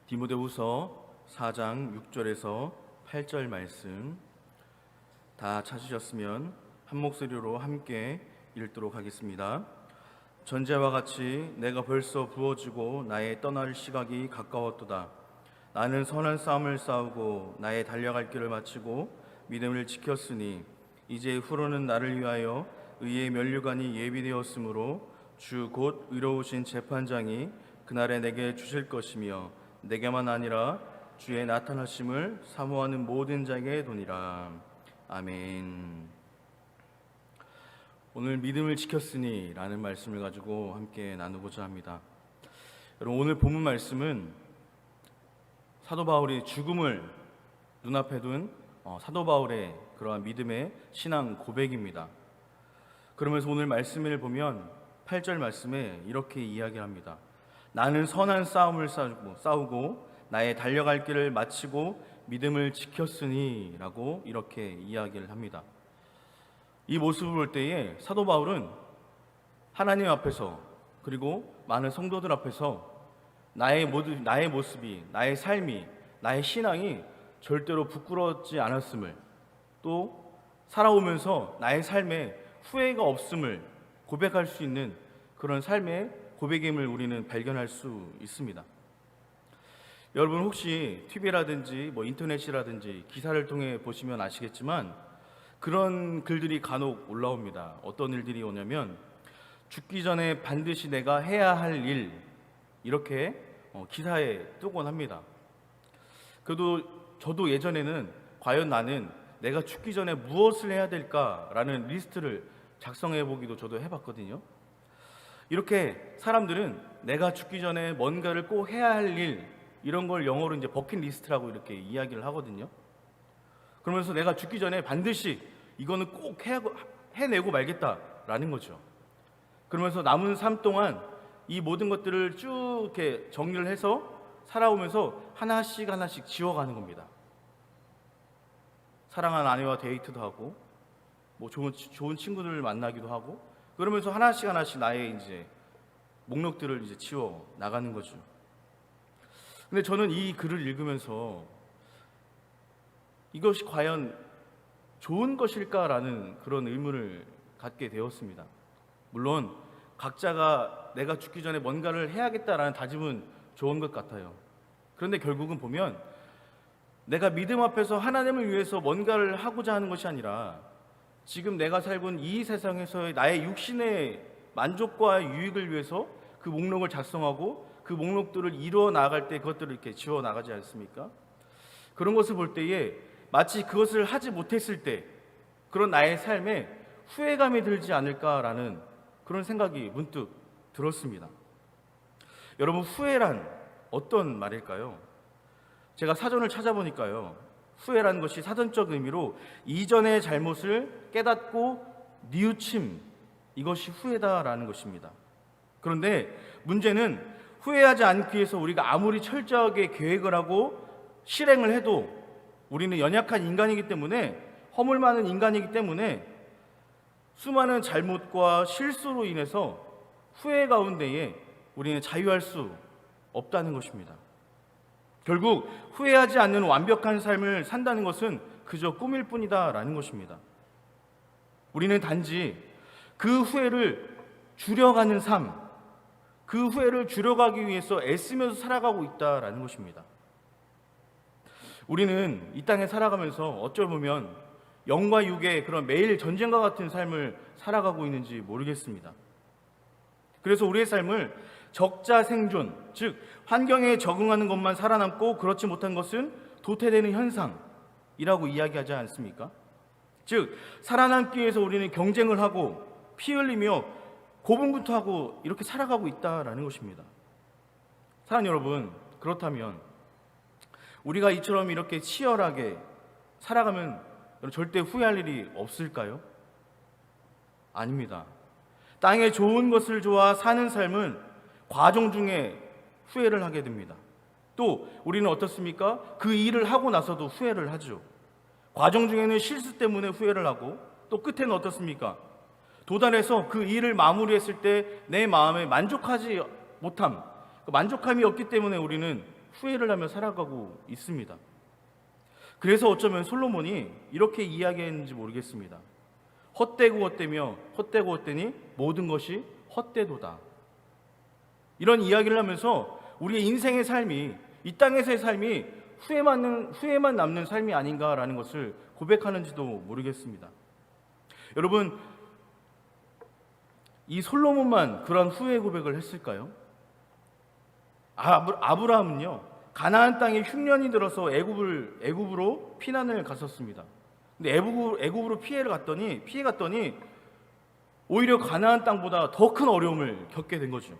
디모데후서 4장 6절에서 8절 말씀 다 찾으셨으면 한 목소리로 함께 읽도록 하겠습니다. 전제와 같이 내가 벌써 부어지고 나의 떠날 시각이 가까웠도다. 나는 선한 싸움을 싸우고 나의 달려갈 길을 마치고 믿음을 지켰으니 이제 후로는 나를 위하여 의의 면류관이 예비되었으므로 주 곧 의로우신 재판장이 그날에 내게 주실 것이며 내게만 아니라 주의 나타나심을 사모하는 모든 자에게 도니라. 아멘. 오늘 믿음을 지켰으니 라는 말씀을 가지고 함께 나누고자 합니다. 여러분, 오늘 본문 말씀은 사도 바울이 죽음을 눈앞에 둔 사도 바울의 그러한 믿음의 신앙 고백입니다. 그러면서 오늘 말씀을 보면 8절 말씀에 이렇게 이야기합니다. 나는 선한 싸움을 싸우고 나의 달려갈 길을 마치고 믿음을 지켰으니 라고 이렇게 이야기를 합니다. 이 모습을 볼 때에 사도 바울은 하나님 앞에서 그리고 많은 성도들 앞에서 나의 모습이, 나의 삶이, 나의 신앙이 절대로 부끄럽지 않았음을, 또 살아오면서 나의 삶에 후회가 없음을 고백할 수 있는 그런 삶의 고백임을 우리는 발견할 수 있습니다. 여러분, 혹시 TV라든지 인터넷이라든지 기사를 통해 보시면 아시겠지만 그런 글들이 간혹 올라옵니다. 어떤 일들이 오냐면 죽기 전에 반드시 내가 해야 할 일, 이렇게 기사에 뜨곤 합니다. 그래도 저도 예전에는 과연 나는 내가 죽기 전에 무엇을 해야 될까라는 리스트를 작성해 보기도 저도 해봤거든요. 이렇게 사람들은 내가 죽기 전에 뭔가를 꼭 해야 할 일, 이런 걸 영어로 이제 버킷리스트라고 이렇게 이야기를 하거든요. 그러면서 내가 죽기 전에 반드시 이거는 꼭 해내고 말겠다라는 거죠. 그러면서 남은 삶 동안 이 모든 것들을 쭉 이렇게 정리를 해서 살아오면서 하나씩 지워가는 겁니다. 사랑하는 아내와 데이트도 하고, 좋은 친구들을 만나기도 하고, 그러면서 하나씩 나의 이제 목록들을 이제 지워 나가는 거죠. 근데 저는 이 글을 읽으면서 이것이 과연 좋은 것일까라는 그런 의문을 갖게 되었습니다. 물론 각자가 내가 죽기 전에 뭔가를 해야겠다라는 다짐은 좋은 것 같아요. 그런데 결국은 보면 내가 믿음 앞에서 하나님을 위해서 뭔가를 하고자 하는 것이 아니라 지금 내가 살고 있는 이 세상에서의 나의 육신의 만족과 유익을 위해서 그 목록을 작성하고 그 목록들을 이루어 나갈 때 그것들을 이렇게 지워 나가지 않습니까? 그런 것을 볼 때에 마치 그것을 하지 못했을 때 그런 나의 삶에 후회감이 들지 않을까라는 그런 생각이 문득 들었습니다. 여러분, 후회란 어떤 말일까요? 제가 사전을 찾아보니까요, 후회라는 것이 사전적 의미로 이전의 잘못을 깨닫고 뉘우침, 이것이 후회다라는 것입니다. 그런데 문제는 후회하지 않기 위해서 우리가 아무리 철저하게 계획을 하고 실행을 해도 우리는 연약한 인간이기 때문에, 허물 많은 인간이기 때문에 수많은 잘못과 실수로 인해서 후회 가운데에 우리는 자유할 수 없다는 것입니다. 결국 후회하지 않는 완벽한 삶을 산다는 것은 그저 꿈일 뿐이다라는 것입니다. 우리는 단지 그 후회를 줄여가는 삶, 그 후회를 줄여가기 위해서 애쓰면서 살아가고 있다라는 것입니다. 우리는 이 땅에 살아가면서 어쩔 보면 영과 육의 그런 매일 전쟁과 같은 삶을 살아가고 있는지 모르겠습니다. 그래서 우리의 삶을 적자생존, 즉 환경에 적응하는 것만 살아남고 그렇지 못한 것은 도태되는 현상이라고 이야기하지 않습니까? 즉 살아남기 위해서 우리는 경쟁을 하고 피 흘리며 고군분투하고 이렇게 살아가고 있다라는 것입니다. 사랑하는 여러분, 그렇다면 우리가 이처럼 이렇게 치열하게 살아가면 절대 후회할 일이 없을까요? 아닙니다. 땅에 좋은 것을 좋아 사는 삶은 과정 중에 후회를 하게 됩니다. 또 우리는 어떻습니까? 그 일을 하고 나서도 후회를 하죠. 과정 중에는 실수 때문에 후회를 하고, 또 끝에는 어떻습니까? 도달해서 그 일을 마무리했을 때 내 마음에 만족하지 못함, 만족함이 없기 때문에 우리는 후회를 하며 살아가고 있습니다. 그래서 어쩌면 솔로몬이 이렇게 이야기했는지 모르겠습니다. 헛되고 헛되며 헛되고 헛되니 모든 것이 헛되도다. 이런 이야기를 하면서 우리의 인생의 삶이, 이 땅에서의 삶이 후회만 남는 삶이 아닌가라는 것을 고백하는지도 모르겠습니다. 여러분, 이 솔로몬만 그런 후회 고백을 했을까요? 아브라함은요, 가나안 땅에 흉년이 들어서 애굽으로 피난을 갔었습니다. 근데 애굽으로 피해 갔더니 오히려 가나안 땅보다 더 큰 어려움을 겪게 된 거죠.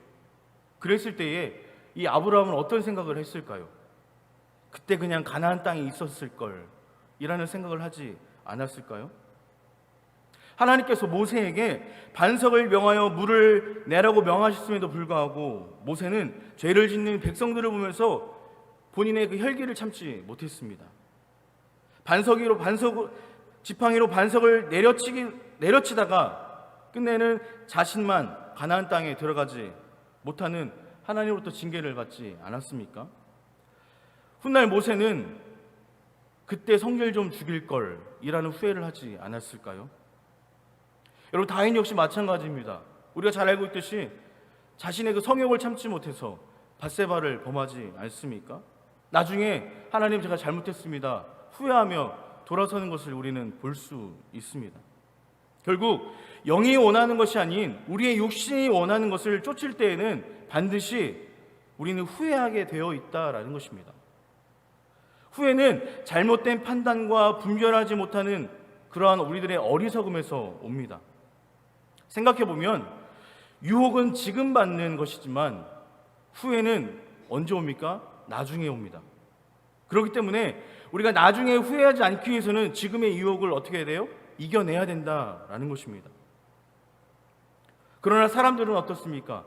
그랬을 때에 이 아브라함은 어떤 생각을 했을까요? 그때 그냥 가나안 땅에 있었을 걸 이라는 생각을 하지 않았을까요? 하나님께서 모세에게 반석을 명하여 물을 내라고 명하셨음에도 불구하고 모세는 죄를 짓는 백성들을 보면서 본인의 그 혈기를 참지 못했습니다. 지팡이로 반석을 내려치다가 끝내는 자신만 가나안 땅에 들어가지 못하는 하나님으로부터 징계를 받지 않았습니까? 훗날 모세는 그때 성결 좀 죽일 걸 이라는 후회를 하지 않았을까요? 여러분, 다윈 역시 마찬가지입니다. 우리가 잘 알고 있듯이 자신의 그 성욕을 참지 못해서 밧세바를 범하지 않습니까? 나중에 하나님, 제가 잘못했습니다, 후회하며 돌아서는 것을 우리는 볼 수 있습니다. 결국 영이 원하는 것이 아닌 우리의 육신이 원하는 것을 쫓을 때에는 반드시 우리는 후회하게 되어 있다라는 것입니다. 후회는 잘못된 판단과 분별하지 못하는 그러한 우리들의 어리석음에서 옵니다. 생각해보면 유혹은 지금 받는 것이지만 후회는 언제 옵니까? 나중에 옵니다. 그렇기 때문에 우리가 나중에 후회하지 않기 위해서는 지금의 유혹을 어떻게 해야 돼요? 이겨내야 된다라는 것입니다. 그러나 사람들은 어떻습니까?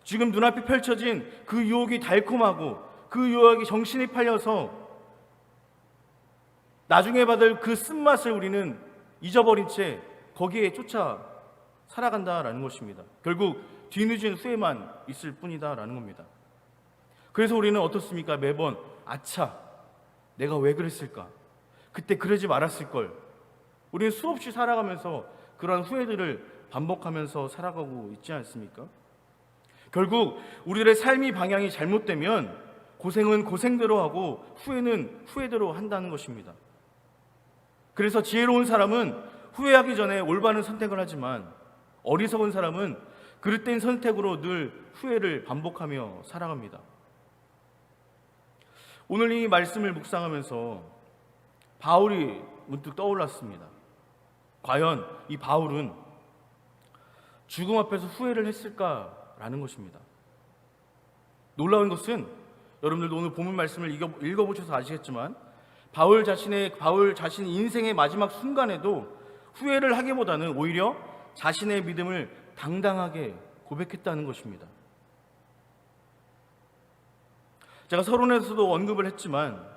지금 눈앞에 펼쳐진 그 유혹이 달콤하고 그 유혹이 정신이 팔려서 나중에 받을 그 쓴맛을 우리는 잊어버린 채 거기에 쫓아 살아간다라는 것입니다. 결국 뒤늦은 후회만 있을 뿐이다라는 겁니다. 그래서 우리는 어떻습니까? 매번 아차, 내가 왜 그랬을까? 그때 그러지 말았을 걸. 우리는 수없이 살아가면서 그러한 후회들을 반복하면서 살아가고 있지 않습니까? 결국 우리들의 삶의 방향이 잘못되면 고생은 고생대로 하고 후회는 후회대로 한다는 것입니다. 그래서 지혜로운 사람은 후회하기 전에 올바른 선택을 하지만 어리석은 사람은 그릇된 선택으로 늘 후회를 반복하며 살아갑니다. 오늘 이 말씀을 묵상하면서 바울이 문득 떠올랐습니다. 과연 이 바울은 죽음 앞에서 후회를 했을까라는 것입니다. 놀라운 것은 여러분들도 오늘 본문 말씀을 읽어보셔서 아시겠지만 바울 자신 인생의 마지막 순간에도 후회를 하기보다는 오히려 자신의 믿음을 당당하게 고백했다는 것입니다. 제가 서론에서도 언급을 했지만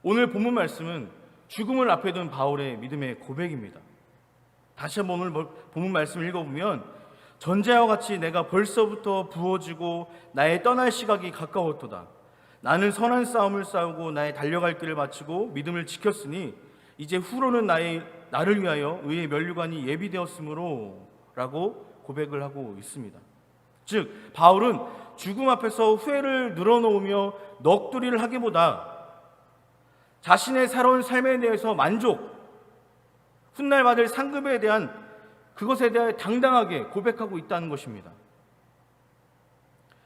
오늘 본문 말씀은 죽음을 앞에 둔 바울의 믿음의 고백입니다. 다시 한번 오늘 본문 말씀을 읽어보면 전제와 같이 내가 벌써부터 부어지고 나의 떠날 시각이 가까웠도다. 나는 선한 싸움을 싸우고 나의 달려갈 길을 마치고 믿음을 지켰으니 이제 후로는 나를 위하여 의의 면류관이 예비되었으므로 라고 고백을 하고 있습니다. 즉 바울은 죽음 앞에서 후회를 늘어놓으며 넋두리를 하기보다 자신의 살아온 삶에 대해서 만족, 훗날 받을 상급에 대한 그것에 대해 당당하게 고백하고 있다는 것입니다.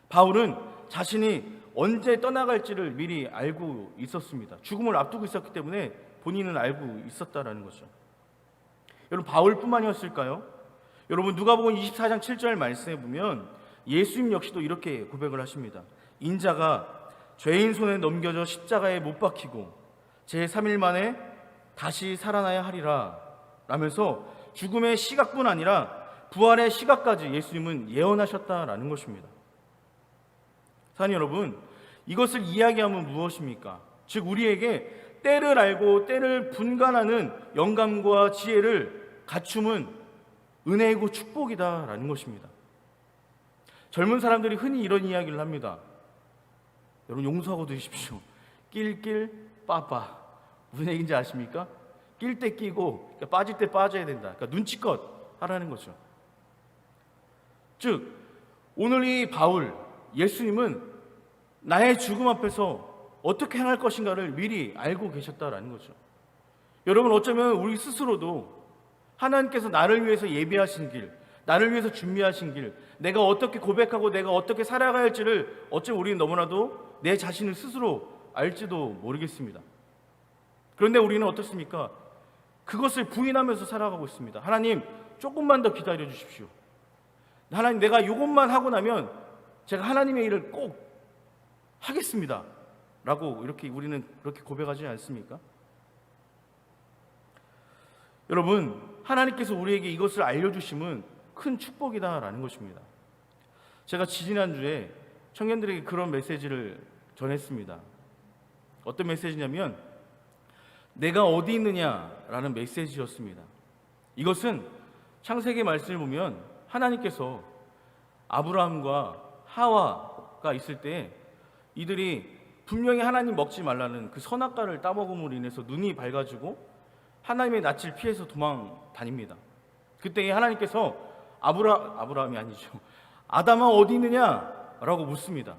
바울은 자신이 언제 떠나갈지를 미리 알고 있었습니다. 죽음을 앞두고 있었기 때문에 본인은 알고 있었다라는 거죠. 여러분, 바울뿐만이었을까요? 여러분, 누가복음 24장 7절 말씀에 보면 예수님 역시도 이렇게 고백을 하십니다. 인자가 죄인 손에 넘겨져 십자가에 못 박히고 제3일 만에 다시 살아나야 하리라 라면서 죽음의 시각뿐 아니라 부활의 시각까지 예수님은 예언하셨다라는 것입니다. 사랑하는 여러분, 이것을 이야기하면 무엇입니까? 즉 우리에게 때를 알고 때를 분간하는 영감과 지혜를 갖춤은 은혜이고 축복이다라는 것입니다. 젊은 사람들이 흔히 이런 이야기를 합니다. 여러분 용서하고 드십시오. 낄낄 빠빠. 무슨 얘기인지 아십니까? 낄 때 끼고 그러니까 빠질 때 빠져야 된다. 그러니까 눈치껏 하라는 거죠. 즉 오늘 이 바울 예수님은 나의 죽음 앞에서 어떻게 행할 것인가를 미리 알고 계셨다라는 거죠. 여러분 어쩌면 우리 스스로도 하나님께서 나를 위해서 예비하신 길, 나를 위해서 준비하신 길, 내가 어떻게 고백하고 내가 어떻게 살아가야 할지를 어쩌면 우리는 너무나도 내 자신을 스스로 알지도 모르겠습니다. 그런데 우리는 어떻습니까? 그것을 부인하면서 살아가고 있습니다. 하나님 조금만 더 기다려 주십시오. 하나님 내가 이것만 하고 나면 제가 하나님의 일을 꼭 하겠습니다 라고 이렇게 우리는 그렇게 고백하지 않습니까? 여러분 하나님께서 우리에게 이것을 알려주심은 큰 축복이다라는 것입니다. 제가 지지난주에 청년들에게 그런 메시지를 전했습니다. 어떤 메시지냐면 내가 어디 있느냐라는 메시지였습니다. 이것은 창세기 말씀을 보면 하나님께서 아브라함과 하와가 있을 때 이들이 분명히 하나님 먹지 말라는 그 선악과를 따먹음으로 인해서 눈이 밝아지고 하나님의 낯을 피해서 도망 다닙니다. 그때 하나님께서 아브라함이 아니죠. 아담아 어디 있느냐라고 묻습니다.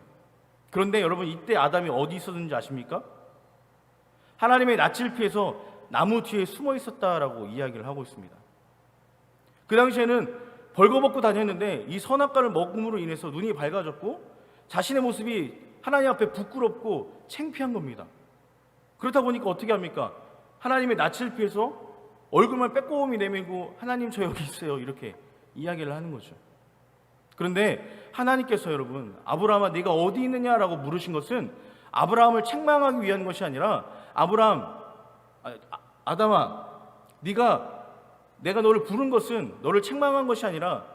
그런데 여러분 이때 아담이 어디 있었는지 아십니까? 하나님의 낯을 피해서 나무 뒤에 숨어 있었다라고 이야기를 하고 있습니다. 그 당시에는 벌거벗고 다녔는데 이 선악과를 먹음으로 인해서 눈이 밝아졌고 자신의 모습이 하나님 앞에 부끄럽고 창피한 겁니다. 그렇다 보니까 어떻게 합니까? 하나님의 낯을 피해서 얼굴만 빼꼼히 내밀고 하나님 저 여기 있어요 이렇게 이야기를 하는 거죠. 그런데 하나님께서 여러분 아브라함아 네가 어디 있느냐라고 물으신 것은 아브라함을 책망하기 위한 것이 아니라 아담아 내가 너를 부른 것은 너를 책망한 것이 아니라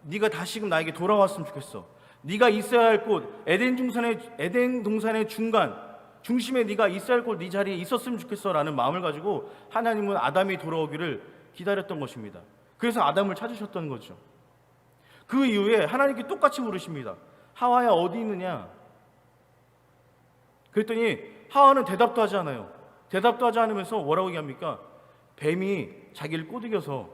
네가 다시금 나에게 돌아왔으면 좋겠어. 네가 있어야 할 곳 에덴 동산의 중심에 네가 있어야 할 곳 네 자리에 있었으면 좋겠어라는 마음을 가지고 하나님은 아담이 돌아오기를 기다렸던 것입니다. 그래서 아담을 찾으셨던 거죠. 그 이후에 하나님께 똑같이 물으십니다. 하와야 어디 있느냐? 그랬더니 하와는 대답도 하지 않아요. 대답도 하지 않으면서 뭐라고 얘기합니까? 뱀이 자기를 꼬드겨서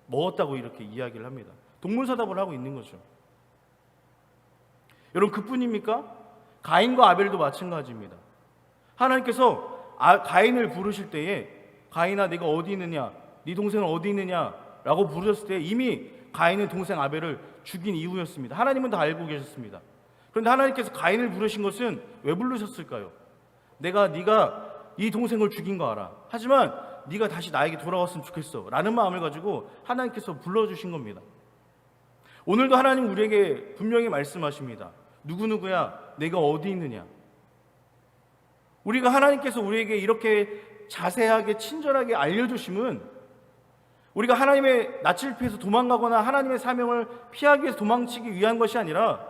먹었다고 이렇게 이야기를 합니다. 동문서답을 하고 있는 거죠. 여러분 그뿐입니까? 가인과 아벨도 마찬가지입니다. 하나님께서 가인을 부르실 때에 가인아 네가 어디 있느냐? 네 동생은 어디 있느냐? 라고 부르셨을 때 이미 가인은 동생 아벨을 죽인 이후였습니다. 하나님은 다 알고 계셨습니다. 그런데 하나님께서 가인을 부르신 것은 왜 부르셨을까요? 네가 이 동생을 죽인 거 알아. 하지만 네가 다시 나에게 돌아왔으면 좋겠어 라는 마음을 가지고 하나님께서 불러주신 겁니다. 오늘도 하나님 우리에게 분명히 말씀하십니다. 누구누구야 내가 어디 있느냐. 우리가 하나님께서 우리에게 이렇게 자세하게 친절하게 알려주심은 우리가 하나님의 낯을 피해서 도망가거나 하나님의 사명을 피하기 위해서 도망치기 위한 것이 아니라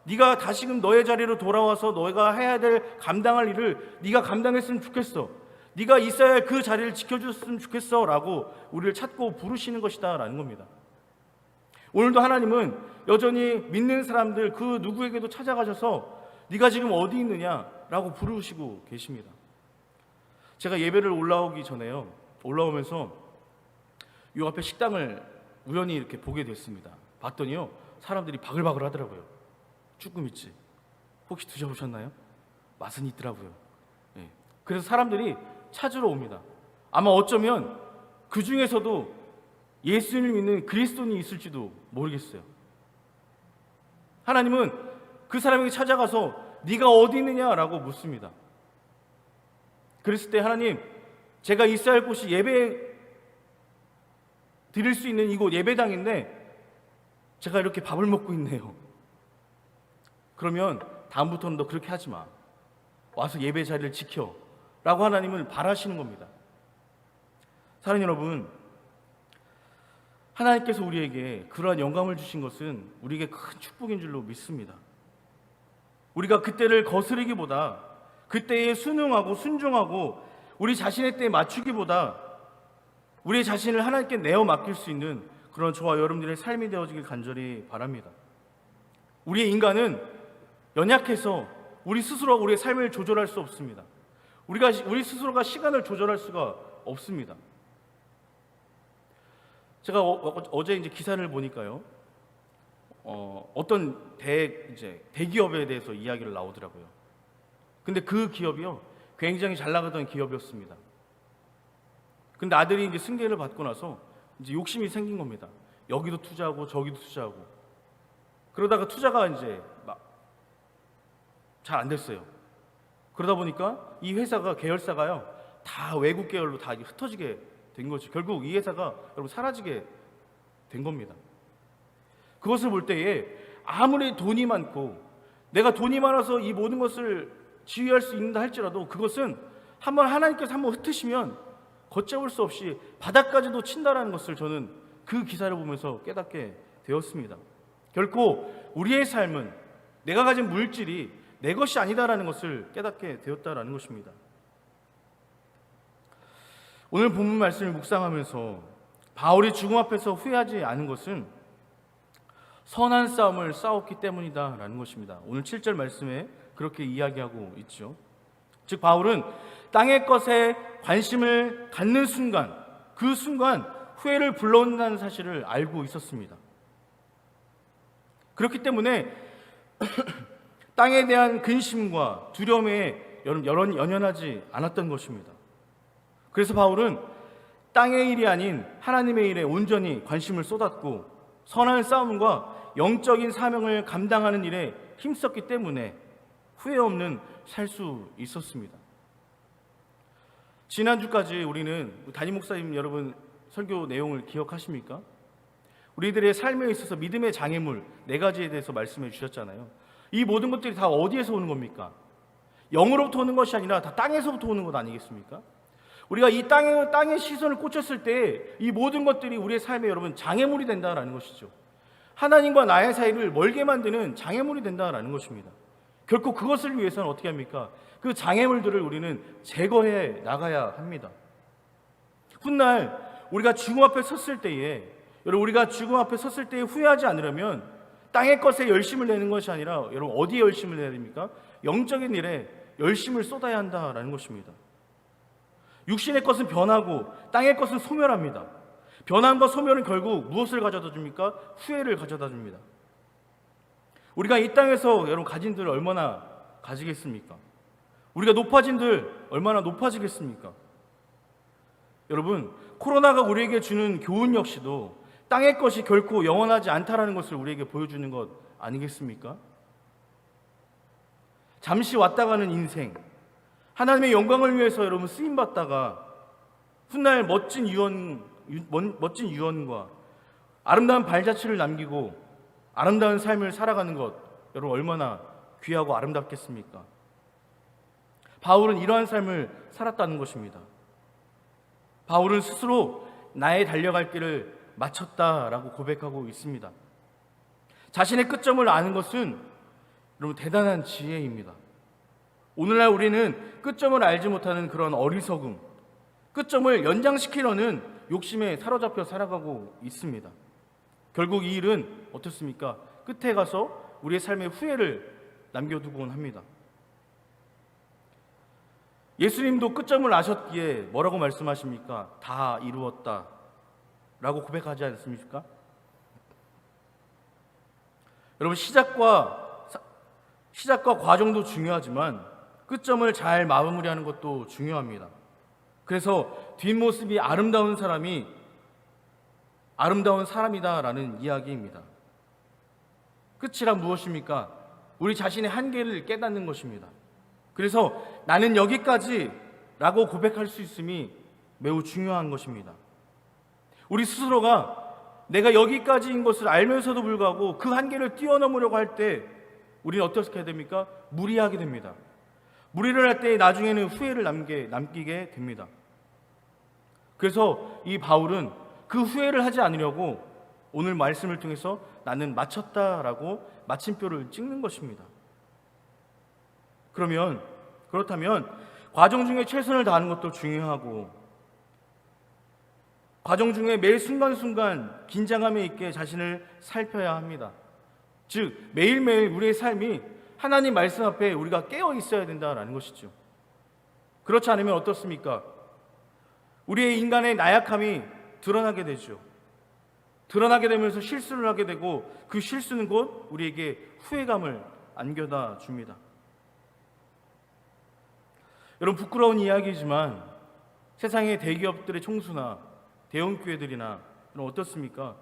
네가 다시금 너의 자리로 돌아와서 너가 해야 될 감당할 일을 네가 감당했으면 좋겠어. 네가 있어야 할 그 자리를 지켜줬으면 좋겠어 라고 우리를 찾고 부르시는 것이다 라는 겁니다. 오늘도 하나님은 여전히 믿는 사람들 그 누구에게도 찾아가셔서 네가 지금 어디 있느냐 라고 부르시고 계십니다. 제가 예배를 올라오면서 이 앞에 식당을 우연히 이렇게 보게 됐습니다. 봤더니요 사람들이 바글바글 하더라고요. 쭈꾸미집 혹시 드셔보셨나요? 맛은 있더라고요. 네. 그래서 사람들이 찾으러 옵니다. 아마 어쩌면 그 중에서도 예수님을 믿는 그리스도인이 있을지도 모르겠어요. 하나님은 그 사람에게 찾아가서 네가 어디 있느냐라고 묻습니다. 그랬을 때 하나님 제가 있어야 할 곳이 예배 드릴 수 있는 이곳 예배당인데 제가 이렇게 밥을 먹고 있네요. 그러면 다음부터는 너 그렇게 하지 마. 와서 예배 자리를 지켜 라고 하나님은 바라시는 겁니다. 사랑하는 여러분, 하나님께서 우리에게 그러한 영감을 주신 것은 우리에게 큰 축복인 줄로 믿습니다. 우리가 그때를 거스르기보다 그때에 순응하고 순종하고 우리 자신의 때에 맞추기보다 우리 자신을 하나님께 내어 맡길 수 있는 그런 저와 여러분들의 삶이 되어지길 간절히 바랍니다. 우리의 인간은 연약해서 우리 스스로가 우리의 삶을 조절할 수 없습니다. 우리 스스로가 시간을 조절할 수가 없습니다. 제가 어제 이제 기사를 보니까요, 어떤 대기업에 대해서 이야기를 나오더라고요. 근데 그 기업이요, 굉장히 잘 나가던 기업이었습니다. 근데 아들이 이제 승계를 받고 나서 이제 욕심이 생긴 겁니다. 여기도 투자하고 저기도 투자하고. 그러다가 투자가 이제 막 잘 안 됐어요. 그러다 보니까 이 회사가, 계열사가요, 다 외국 계열로 다 흩어지게 된 거죠. 결국 이 회사가 여러분 사라지게 된 겁니다. 그것을 볼 때에 아무리 돈이 많고 내가 돈이 많아서 이 모든 것을 지휘할 수 있는다 할지라도 그것은 한번 하나님께서 한번 흩으시면 걷잡을 수 없이 바닥까지도 친다라는 것을 저는 그 기사를 보면서 깨닫게 되었습니다. 결코 우리의 삶은 내가 가진 물질이 내 것이 아니다라는 것을 깨닫게 되었다라는 것입니다. 오늘 본문 말씀을 묵상하면서 바울이 죽음 앞에서 후회하지 않은 것은 선한 싸움을 싸웠기 때문이다라는 것입니다. 오늘 7절 말씀에 그렇게 이야기하고 있죠. 즉 바울은 땅의 것에 관심을 갖는 순간, 그 순간 후회를 불러온다는 사실을 알고 있었습니다. 그렇기 때문에 땅에 대한 근심과 두려움에 연연하지 않았던 것입니다. 그래서 바울은 땅의 일이 아닌 하나님의 일에 온전히 관심을 쏟았고 선한 싸움과 영적인 사명을 감당하는 일에 힘썼기 때문에 후회 없는 살 수 있었습니다. 지난주까지 우리는 담임 목사님 여러분 설교 내용을 기억하십니까? 우리들의 삶에 있어서 믿음의 장애물 4가지에 대해서 말씀해 주셨잖아요. 이 모든 것들이 다 어디에서 오는 겁니까? 영으로부터 오는 것이 아니라 다 땅에서부터 오는 것 아니겠습니까? 우리가 이 땅에 시선을 꽂혔을 때 이 모든 것들이 우리의 삶에 여러분 장애물이 된다라는 것이죠. 하나님과 나의 사이를 멀게 만드는 장애물이 된다라는 것입니다. 결코 그것을 위해서는 어떻게 합니까? 그 장애물들을 우리는 제거해 나가야 합니다. 훗날 우리가 죽음 앞에 섰을 때에, 여러분 우리가 죽음 앞에 섰을 때에 후회하지 않으려면 땅의 것에 열심을 내는 것이 아니라 여러분 어디에 열심을 내야 됩니까? 영적인 일에 열심을 쏟아야 한다라는 것입니다. 육신의 것은 변하고 땅의 것은 소멸합니다. 변함과 소멸은 결국 무엇을 가져다 줍니까? 후회를 가져다 줍니다. 우리가 이 땅에서 여러분 가진들 얼마나 가지겠습니까? 우리가 높아진들 얼마나 높아지겠습니까? 여러분 코로나가 우리에게 주는 교훈 역시도 땅의 것이 결코 영원하지 않다라는 것을 우리에게 보여주는 것 아니겠습니까? 잠시 왔다 가는 인생, 하나님의 영광을 위해서 여러분 쓰임받다가 훗날 멋진 유언과 아름다운 발자취를 남기고 아름다운 삶을 살아가는 것, 여러분 얼마나 귀하고 아름답겠습니까? 바울은 이러한 삶을 살았다는 것입니다. 바울은 스스로 나의 달려갈 길을 마쳤다라고 고백하고 있습니다. 자신의 끝점을 아는 것은 여러분 대단한 지혜입니다. 오늘날 우리는 끝점을 알지 못하는 그런 어리석음, 끝점을 연장시키려는 욕심에 사로잡혀 살아가고 있습니다. 결국 이 일은 어떻습니까? 끝에 가서 우리의 삶의 후회를 남겨두곤 합니다. 예수님도 끝점을 아셨기에 뭐라고 말씀하십니까? 다 이루었다 라고 고백하지 않습니까? 여러분 시작과 과정도 중요하지만 끝점을 잘 마무리하는 것도 중요합니다. 그래서 뒷모습이 아름다운 사람이 아름다운 사람이다라는 이야기입니다. 끝이란 무엇입니까? 우리 자신의 한계를 깨닫는 것입니다. 그래서 나는 여기까지라고 고백할 수 있음이 매우 중요한 것입니다. 우리 스스로가 내가 여기까지인 것을 알면서도 불구하고 그 한계를 뛰어넘으려고 할 때 우리는 어떻게 해야 됩니까? 무리하게 됩니다. 무리를 할 때 나중에는 후회를 남기게 됩니다. 그래서 이 바울은 그 후회를 하지 않으려고 오늘 말씀을 통해서 나는 마쳤다라고 마침표를 찍는 것입니다. 그렇다면 과정 중에 최선을 다하는 것도 중요하고 과정 중에 매 순간순간 긴장감에 있게 자신을 살펴야 합니다. 즉 매일매일 우리의 삶이 하나님 말씀 앞에 우리가 깨어 있어야 된다라는 것이죠. 그렇지 않으면 어떻습니까? 우리의 인간의 나약함이 드러나게 되죠. 드러나게 되면서 실수를 하게 되고 그 실수는 곧 우리에게 후회감을 안겨다 줍니다. 여러분, 부끄러운 이야기지만 세상의 대기업들의 총수나 대형 교회들이나 어떻습니까?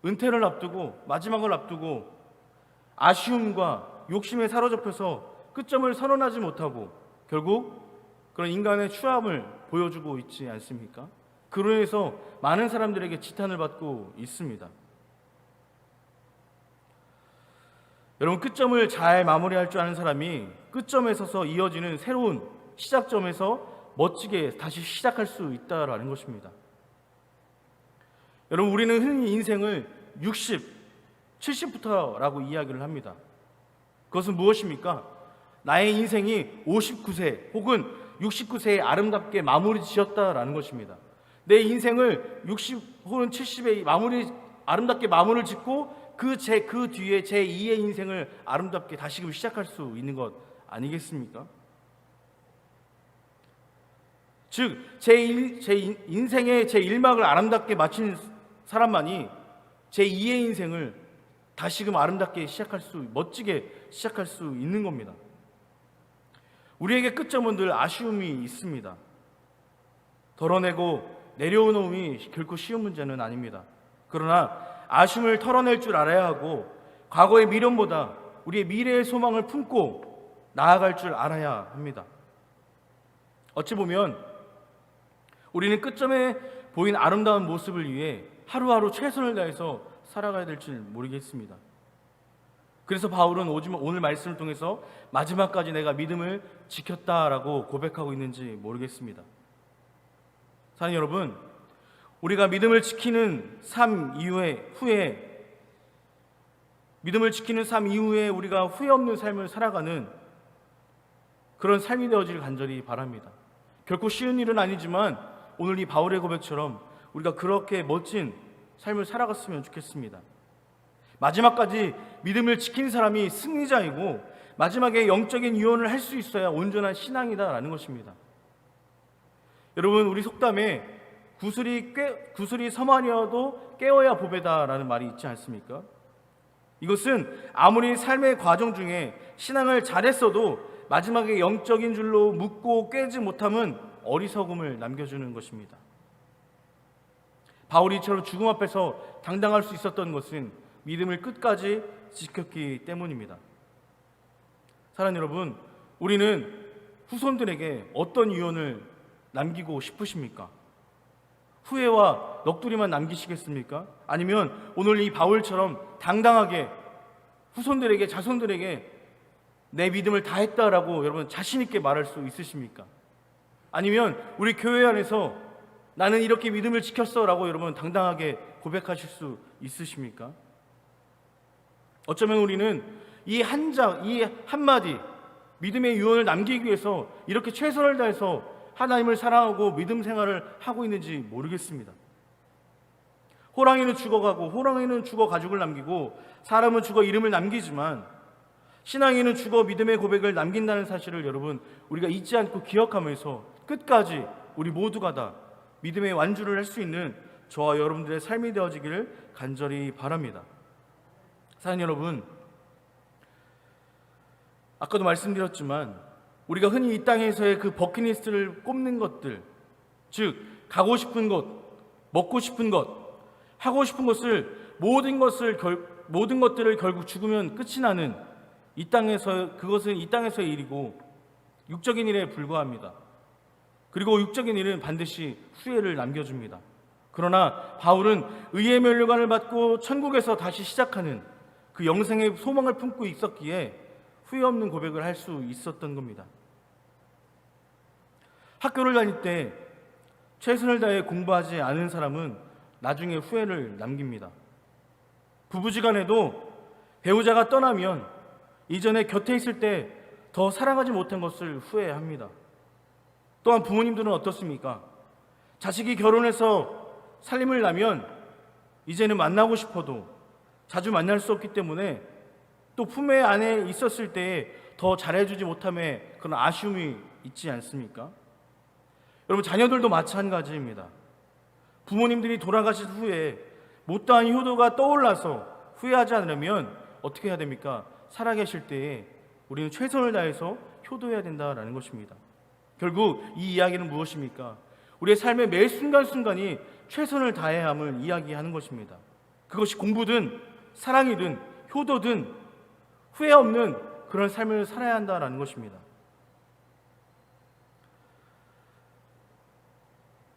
은퇴를 앞두고 마지막을 앞두고 아쉬움과 욕심에 사로잡혀서 끝점을 선언하지 못하고 결국 그런 인간의 추함을 보여주고 있지 않습니까? 그로 인해서 많은 사람들에게 지탄을 받고 있습니다. 여러분, 끝점을 잘 마무리할 줄 아는 사람이 끝점에 서서 이어지는 새로운 시작점에서 멋지게 다시 시작할 수 있다라는 것입니다. 여러분, 우리는 흔히 인생을 60, 70부터라고 이야기를 합니다. 그것은 무엇입니까? 나의 인생이 59세 혹은 69세에 아름답게 마무리 지었다라는 것입니다. 내 인생을 60 혹은 70에 아름답게 마무리를 짓고 그 뒤에 제 2의 인생을 아름답게 다시금 시작할 수 있는 것 아니겠습니까? 즉, 제 인생의 제 1막을 아름답게 마친 사람만이 제 2의 인생을 다시금 아름답게 멋지게 시작할 수 있는 겁니다. 우리에게 끝점은 늘 아쉬움이 있습니다. 덜어내고 내려놓음이 결코 쉬운 문제는 아닙니다. 그러나 아쉬움을 털어낼 줄 알아야 하고 과거의 미련보다 우리의 미래의 소망을 품고 나아갈 줄 알아야 합니다. 어찌 보면 우리는 끝점에 보인 아름다운 모습을 위해 하루하루 최선을 다해서 살아가야 될 줄 모르겠습니다. 그래서 바울은 오늘 말씀을 통해서 마지막까지 내가 믿음을 지켰다라고 고백하고 있는지 모르겠습니다. 사랑하는 여러분, 우리가 믿음을 지키는 삶 이후에 우리가 후회 없는 삶을 살아가는 그런 삶이 되어지길 간절히 바랍니다. 결코 쉬운 일은 아니지만 오늘 이 바울의 고백처럼 우리가 그렇게 멋진 삶을 살아갔으면 좋겠습니다. 마지막까지 믿음을 지킨 사람이 승리자이고 마지막에 영적인 유언을 할 수 있어야 온전한 신앙이다라는 것입니다. 여러분, 우리 속담에 구슬이 섬아니어도 깨어야 보배다라는 말이 있지 않습니까? 이것은 아무리 삶의 과정 중에 신앙을 잘했어도 마지막에 영적인 줄로 묶고 깨지 못함은 어리석음을 남겨주는 것입니다. 바울이 이처럼 죽음 앞에서 당당할 수 있었던 것은 믿음을 끝까지 지켰기 때문입니다. 사랑하는 여러분, 우리는 후손들에게 어떤 유언을 남기고 싶으십니까? 후회와 넋두리만 남기시겠습니까? 아니면 오늘 이 바울처럼 당당하게 후손들에게, 자손들에게 내 믿음을 다했다라고 여러분 자신 있게 말할 수 있으십니까? 아니면 우리 교회 안에서 나는 이렇게 믿음을 지켰어 라고 여러분 당당하게 고백하실 수 있으십니까? 어쩌면 우리는 이 한마디 믿음의 유언을 남기기 위해서 이렇게 최선을 다해서 하나님을 사랑하고 믿음 생활을 하고 있는지 모르겠습니다. 호랑이는 죽어가고 호랑이는 죽어 가죽을 남기고 사람은 죽어 이름을 남기지만 신앙인은 죽어 믿음의 고백을 남긴다는 사실을 여러분 우리가 잊지 않고 기억하면서 끝까지 우리 모두가 다 믿음의 완주를 할 수 있는 저와 여러분들의 삶이 되어지기를 간절히 바랍니다. 사랑하는 여러분, 아까도 말씀드렸지만 우리가 흔히 이 땅에서의 그 버킷리스트를 꼽는 것들, 즉 가고 싶은 곳, 먹고 싶은 것, 하고 싶은 것을 모든 것들을 결국 죽으면 끝이 나는 그것은 이 땅에서의 일이고 육적인 일에 불과합니다. 그리고 육적인 일은 반드시 후회를 남겨줍니다. 그러나 바울은 의의 면류관을 받고 천국에서 다시 시작하는 그 영생의 소망을 품고 있었기에 후회 없는 고백을 할 수 있었던 겁니다. 학교를 다닐 때 최선을 다해 공부하지 않은 사람은 나중에 후회를 남깁니다. 부부지간에도 배우자가 떠나면 이전에 곁에 있을 때 더 사랑하지 못한 것을 후회합니다. 또한 부모님들은 어떻습니까? 자식이 결혼해서 살림을 나면 이제는 만나고 싶어도 자주 만날 수 없기 때문에 또 품에 안에 있었을 때 더 잘해주지 못함에 그런 아쉬움이 있지 않습니까? 여러분, 자녀들도 마찬가지입니다. 부모님들이 돌아가신 후에 못다한 효도가 떠올라서 후회하지 않으려면 어떻게 해야 됩니까? 살아계실 때에 우리는 최선을 다해서 효도해야 된다라는 것입니다. 결국 이 이야기는 무엇입니까? 우리의 삶의 매 순간순간이 최선을 다해야 함을 이야기하는 것입니다. 그것이 공부든 사랑이든 효도든 후회 없는 그런 삶을 살아야 한다라는 것입니다.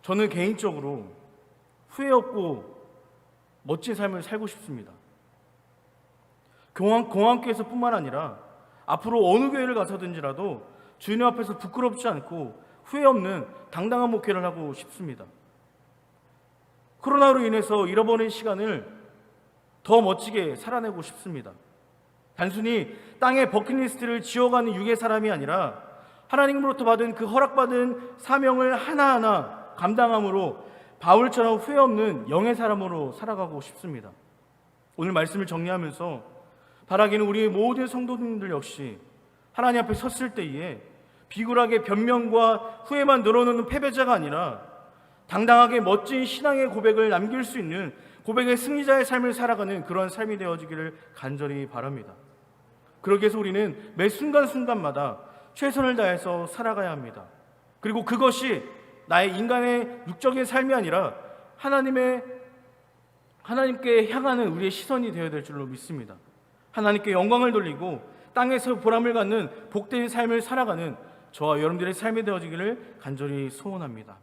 저는 개인적으로 후회 없고 멋진 삶을 살고 싶습니다. 공항교회에서뿐만 아니라 앞으로 어느 교회를 가서든지라도 주님 앞에서 부끄럽지 않고 후회 없는 당당한 목회를 하고 싶습니다. 코로나로 인해서 잃어버린 시간을 더 멋지게 살아내고 싶습니다. 단순히 땅의 버킷리스트를 지어가는 육의 사람이 아니라 하나님으로부터 받은 그 허락받은 사명을 하나하나 감당함으로 바울처럼 후회 없는 영의 사람으로 살아가고 싶습니다. 오늘 말씀을 정리하면서 바라기는 우리 모든 성도님들 역시 하나님 앞에 섰을 때에 비굴하게 변명과 후회만 늘어놓는 패배자가 아니라 당당하게 멋진 신앙의 고백을 남길 수 있는 고백의 승리자의 삶을 살아가는 그런 삶이 되어지기를 간절히 바랍니다. 그러기 위해서 우리는 매 순간순간마다 최선을 다해서 살아가야 합니다. 그리고 그것이 나의 인간의 육적인 삶이 아니라 하나님께 향하는 우리의 시선이 되어야 될 줄로 믿습니다. 하나님께 영광을 돌리고 땅에서 보람을 갖는 복된 삶을 살아가는 저와 여러분들의 삶이 되어지기를 간절히 소원합니다.